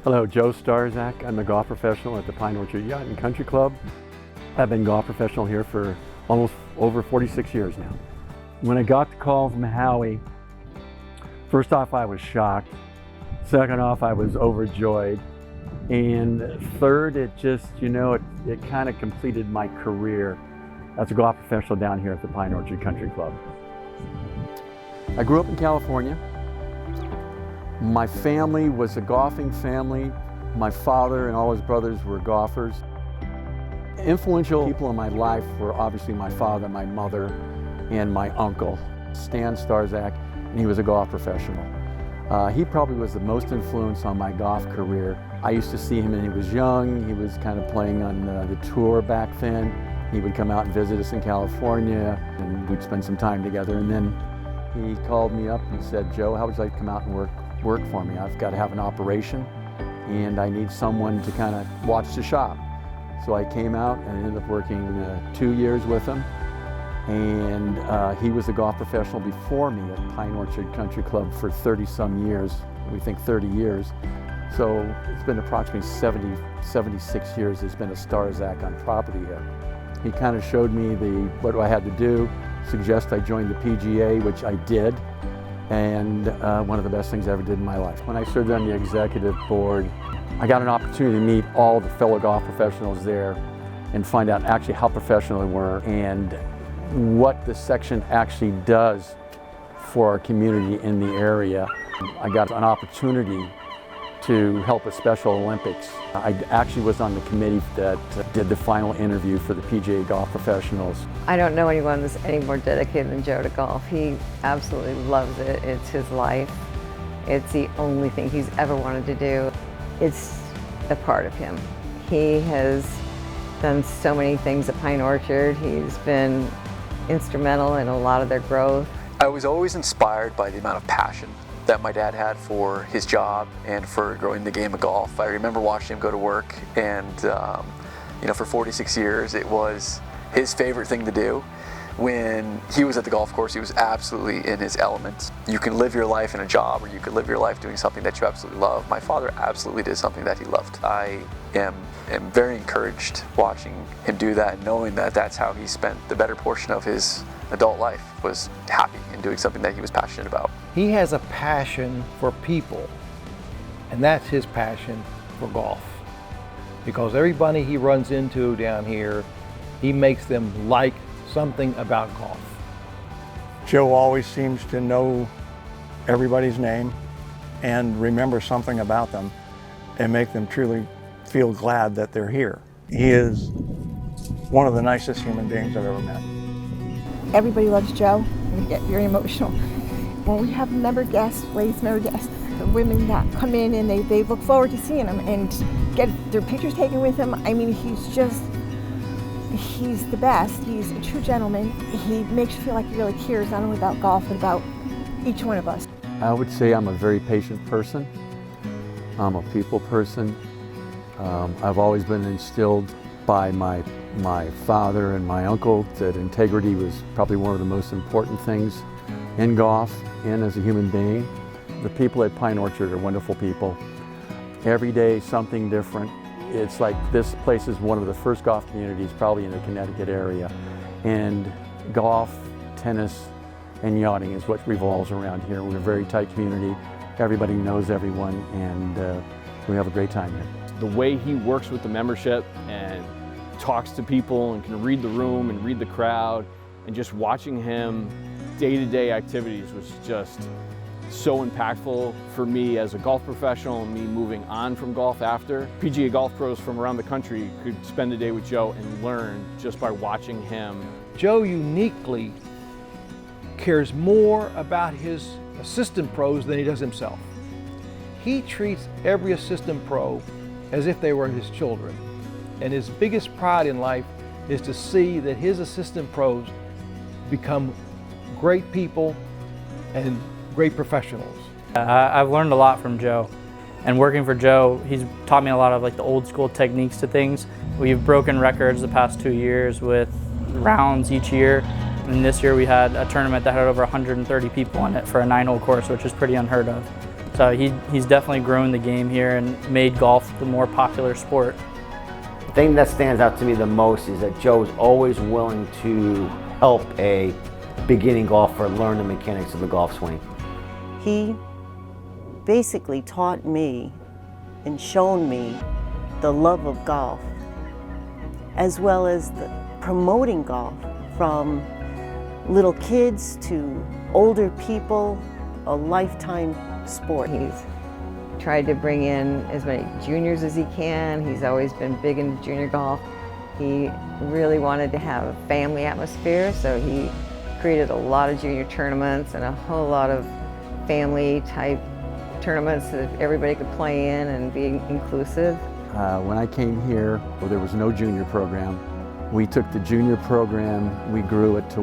Hello, Joe Starzec. I'm a golf professional at the Pine Orchard Yacht and Country Club. I've been golf professional here for almost over 46 years now. When I got the call from Howie, first off, I was shocked. Second off, I was overjoyed. And third, it just, it kind of completed my career as a golf professional down here at the Pine Orchard Country Club. I grew up in California. My family was a golfing family. My father and all his brothers were golfers. Influential people in my life were obviously my father, my mother, and my uncle, Stan Starzec, and he was a golf professional. He probably was the most influence on my golf career. I used to see him when he was young. He was kind of playing on the tour back then. He would come out and visit us in California, and we'd spend some time together. And then he called me up and said, "Joe, how would you like to come out and work for me? I've got to have an operation, and I need someone to kind of watch the shop." So I came out and ended up working 2 years with him. And he was a golf professional before me at Pine Orchard Country Club for 30-some years. We think 30 years. So it's been approximately 76 years there's been a Starzec on property here. He kind of showed me what I had to do, suggest I joined the PGA, which I did. And one of the best things I ever did in my life. When I served on the executive board, I got an opportunity to meet all the fellow golf professionals there and find out actually how professional they were and what the section actually does for our community in the area. I got an opportunity to help with Special Olympics. I actually was on the committee that did the final interview for the PGA golf professionals. I don't know anyone that's any more dedicated than Joe to golf. He absolutely loves it. It's his life. It's the only thing he's ever wanted to do. It's a part of him. He has done so many things at Pine Orchard. He's been instrumental in a lot of their growth. I was always inspired by the amount of passion that my dad had for his job and for growing the game of golf. I remember watching him go to work, and for 46 years it was his favorite thing to do. When he was at the golf course, he was absolutely in his element. You can live your life in a job, or you can live your life doing something that you absolutely love. My father absolutely did something that he loved. I am very encouraged watching him do that, and knowing that that's how he spent the better portion of his adult life, was happy in doing something that he was passionate about. He has a passion for people, and that's his passion for golf. Because everybody he runs into down here, he makes them like something about golf. Joe always seems to know everybody's name and remember something about them and make them truly feel glad that they're here. He is one of the nicest human beings I've ever met. Everybody loves Joe. We get very emotional. When we have member guests, ladies member guests, the women that come in and they look forward to seeing him and get their pictures taken with him. I mean, he's the best. He's a true gentleman. He makes you feel like he really cares not only about golf, but about each one of us. I would say I'm a very patient person. I'm a people person. I've always been instilled by my father and my uncle that integrity was probably one of the most important things in golf and as a human being. The people at Pine Orchard are wonderful people. Every day something different. It's like this place is one of the first golf communities probably in the Connecticut area. And golf, tennis, and yachting is what revolves around here. We're a very tight community. Everybody knows everyone, and we have a great time here. The way he works with the membership and talks to people and can read the room and read the crowd, and just watching him day-to-day activities was just so impactful for me as a golf professional and me moving on from golf after. PGA golf pros from around the country could spend a day with Joe and learn just by watching him. Joe uniquely cares more about his assistant pros than he does himself. He treats every assistant pro as if they were his children. And his biggest pride in life is to see that his assistant pros become great people and great professionals. I've learned a lot from Joe, and working for Joe, he's taught me a lot of the old school techniques to things. We've broken records the past 2 years with rounds each year, and this year we had a tournament that had over 130 people on it for a 9-hole course, which is pretty unheard of. So he's definitely grown the game here and made golf the more popular sport. The thing that stands out to me the most is that Joe's always willing to help a beginning golfer learn the mechanics of the golf swing. He basically taught me and shown me the love of golf, as well as promoting golf from little kids to older people, a lifetime sport. He's tried to bring in as many juniors as he can. He's always been big into junior golf. He really wanted to have a family atmosphere, so he created a lot of junior tournaments and a whole lot of family type tournaments that everybody could play in and be inclusive. When I came here, there was no junior program. We took the junior program, we grew it to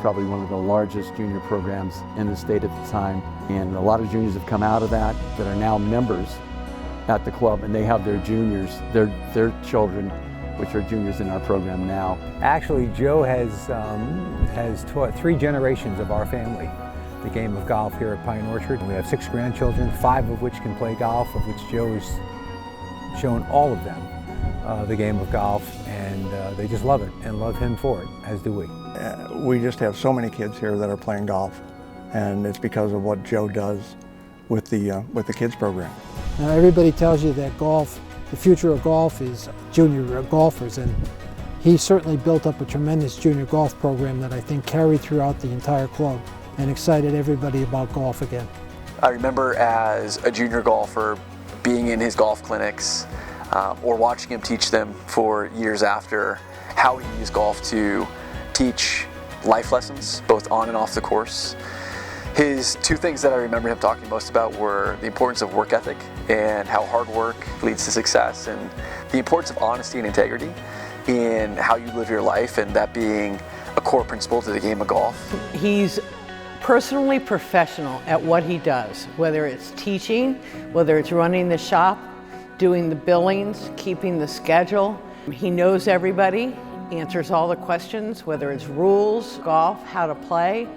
probably one of the largest junior programs in the state at the time. And a lot of juniors have come out of that are now members at the club, and they have their juniors, their children, which are juniors in our program now. Actually, Joe has taught 3 generations of our family the game of golf here at Pine Orchard. We have 6 grandchildren, 5 of which can play golf, of which Joe has shown all of them the game of golf, and they just love it and love him for it, as do we. We just have so many kids here that are playing golf, and it's because of what Joe does with the kids program. Now, everybody tells you that golf, the future of golf is junior golfers, and he certainly built up a tremendous junior golf program that I think carried throughout the entire club and excited everybody about golf again. I remember as a junior golfer being in his golf clinics or watching him teach them for years after, how he used golf to teach life lessons, both on and off the course. His 2 things that I remember him talking most about were the importance of work ethic and how hard work leads to success, and the importance of honesty and integrity in how you live your life, and that being a core principle to the game of golf. He's personally professional at what he does, whether it's teaching, whether it's running the shop, doing the billings, keeping the schedule. He knows everybody, answers all the questions, whether it's rules, golf, how to play,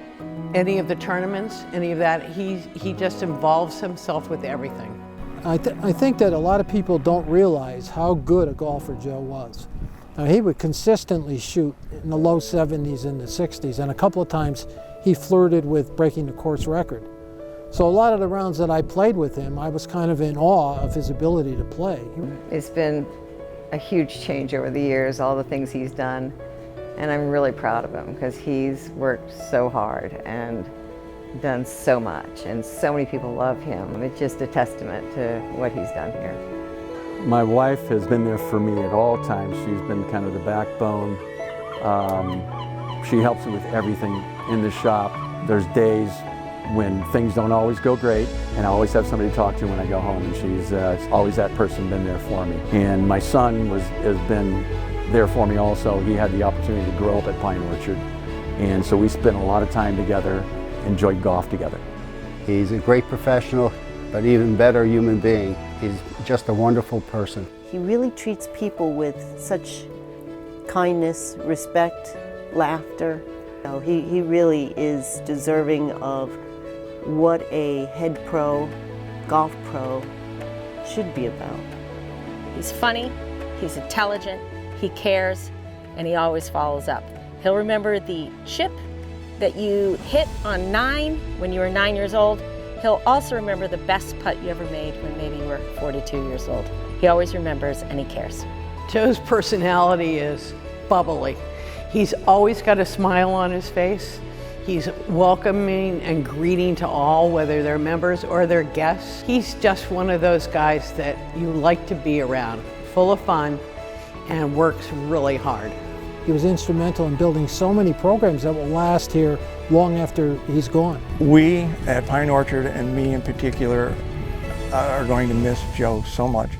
any of the tournaments, any of that. He just involves himself with everything. I think that a lot of people don't realize how good a golfer Joe was. Now, he would consistently shoot in the low 70s and the 60s, and a couple of times he flirted with breaking the course record. So a lot of the rounds that I played with him, I was kind of in awe of his ability to play. It's been a huge change over the years, all the things he's done, and I'm really proud of him because he's worked so hard and done so much, and so many people love him. It's just a testament to what he's done here. My wife has been there for me at all times. She's been kind of the backbone. She helps me with everything in the shop. There's days when things don't always go great, and I always have somebody to talk to when I go home, and she's always that person been there for me. And my son has been there for me also. He had the opportunity to grow up at Pine Orchard, and so we spent a lot of time together, enjoyed golf together. He's a great professional, but even better human being. He's just a wonderful person. He really treats people with such kindness, respect, laughter. You know, he really is deserving of what a head pro, golf pro should be about. He's funny, he's intelligent, he cares, and he always follows up. He'll remember the chip that you hit on 9 when you were 9 years old. He'll also remember the best putt you ever made when maybe you were 42 years old. He always remembers and he cares. Joe's personality is bubbly. He's always got a smile on his face. He's welcoming and greeting to all, whether they're members or they're guests. He's just one of those guys that you like to be around, full of fun and works really hard. He was instrumental in building so many programs that will last here long after he's gone. We at Pine Orchard, and me in particular, are going to miss Joe so much.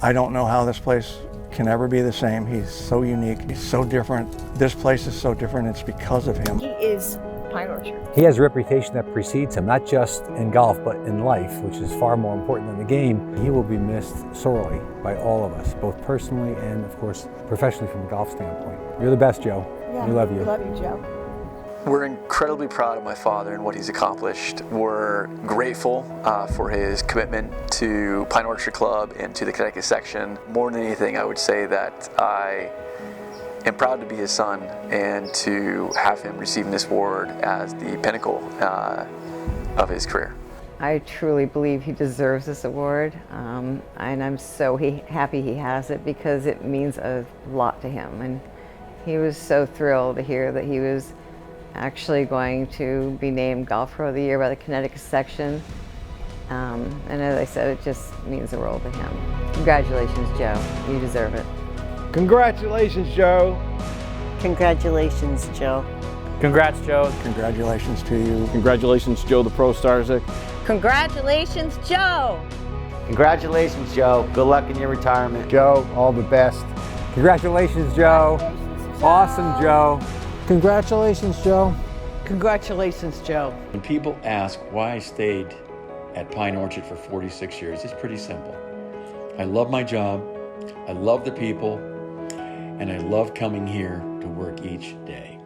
I don't know how this place can ever be the same. He's so unique, he's so different. This place is so different, it's because of him. He is Pine Orchard. He has a reputation that precedes him, not just in golf, but in life, which is far more important than the game. He will be missed sorely by all of us, both personally and, of course, professionally from a golf standpoint. You're the best, Joe. Yeah, we love you. Love you, Joe. We're incredibly proud of my father and what he's accomplished. We're grateful for his commitment to Pine Orchard Club and to the Connecticut section. More than anything, I would say that I am proud to be his son and to have him receiving this award as the pinnacle of his career. I truly believe he deserves this award, and I'm so happy he has it because it means a lot to him. And he was so thrilled to hear that he was actually going to be named Golf Pro of the Year by the Connecticut section. And as I said, it just means the world to him. Congratulations, Joe. You deserve it. Congratulations, Joe. Congratulations, Joe. Congrats, Joe. Congratulations to you. Congratulations, Joe the Pro Starzec. Congratulations, Joe. Congratulations, Joe. Good luck in your retirement. Joe, all the best. Congratulations, Joe. Awesome, Joe. Congratulations, Joe. Congratulations, Joe. When people ask why I stayed at Pine Orchard for 46 years, it's pretty simple. I love my job, I love the people, and I love coming here to work each day.